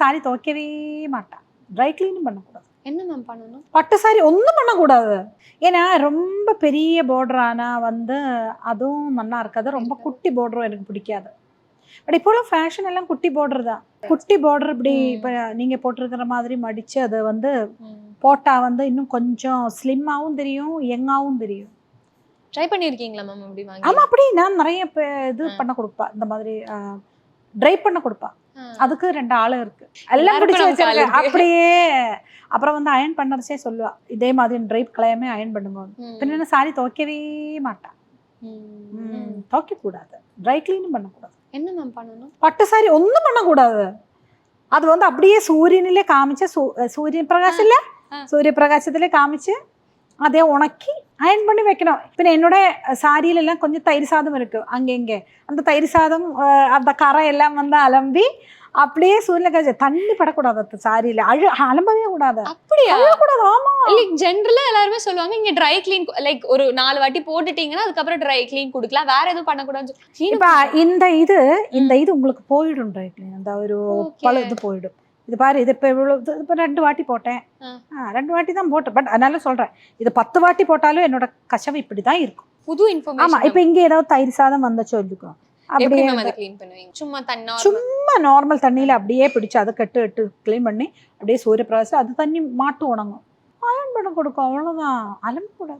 Sorry துவைக்கவே மாட்டான். Try கிளீனும் பண்ணக்கூடாது. என்ன மேம் பண்ணணும்? பட்டு சாரி ஒன்றும் பண்ணக்கூடாது. ஏன்னா ரொம்ப பெரிய பார்டர் ஆனால் வந்து அதுவும் நல்லா இருக்காது. ரொம்ப குட்டி பார்டரும் எனக்கு பிடிக்காது. பட் இப்போ உள்ள ஃபேஷன் எல்லாம் குட்டி பார்டர் தான். குட்டி பார்டர் இப்படி இப்போ நீங்கள் போட்டிருக்கிற மாதிரி மடித்து அதை வந்து போட்டால் வந்து இன்னும் கொஞ்சம் ஸ்லிம்மாகவும் தெரியும், யங்காகவும் தெரியும். ட்ரை பண்ணியிருக்கீங்களா மேம் அப்படி வாங்கி? ஆமாம், அப்படி நான் நிறைய இது பண்ண கொடுப்பா. இந்த மாதிரி ட்ரை பண்ண கொடுப்பா. அதுக்கு 2 ஆள் இருக்கு. எல்லாம் பிடிச்சி வச்சிருக்கேன் அப்படியே. அப்புறம் வந்து அயன் பண்ணறச்சே சொல்லுவா, இதே மாதிரி ட்ரை கலையாமே அயன் பண்ணுங்க. பின்ன சாரி துவைக்கவே மாட்டான். துவைக்க கூடாது, ட்ரை கிளீனும் பண்ணக்கூடாது. என்ன மேம் பண்ணணும்? பட்டு சாரி ஒன்றும் பண்ணக்கூடாது. அது வந்து அப்படியே சூரியனிலே காமிச்சு சூரியன் பிரகாசம் இல்லை, சூரிய பிரகாசத்திலே காமிச்சு அதே உணக்கி அயன் பண்ணி வைக்கணும். பின்ன என்னோட சாரியிலெல்லாம் கொஞ்சம் தயிர் சாதம் இருக்கு அங்கே. அந்த தயிர் சாதம் அந்த கரை எல்லாம் வந்து அலம்பி அப்படியே சூரியல காய்ச்சி தண்ணி படக்கூடாது. அந்த சாரியில அலம்பவே கூடாது. அப்படியா? கூடாது. ஆமா, லைக் ஜெனரலா எல்லாருமே சொல்லுவாங்க இங்க ட்ரை கிளீன் லைக் ஒரு 4 வாட்டி போட்டுட்டீங்கன்னா அதுக்கப்புறம் ட்ரை கிளீன் கொடுக்கலாம், வேற எதுவும் பண்ணக்கூடாது. இப்ப இந்த இது உங்களுக்கு போயிடும் ட்ரை கிளீன். அந்த ஒரு பழுது போயிடும். இது பாரு, இது இப்போ இவ்வளோ இப்போ 2 வாட்டி போட்டேன். 2 வாட்டி தான் போட்டேன். பட் அதனால சொல்கிறேன், இது 10 வாட்டி போட்டாலும் என்னோட கசவு இப்படி தான் இருக்கும். புது இன்ஃபர்மேஷன். ஆமாம், இப்போ இங்கே ஏதாவது தயிர் சாதம் வந்துச்சு சொல்லிக்கும், அப்படியே க்ளீன் பண்ணுவீங்க? சும்மா நார்மல் தண்ணியில் அப்படியே பிடிச்சி அதை கட்டு க்ளீன் பண்ணி அப்படியே சூரிய பிரகாசம் அது தண்ணி மாட்டு உணங்கும், அயன் பண்ண கொடுக்கும். அவ்வளோதான், அலம்பக்கூடாது.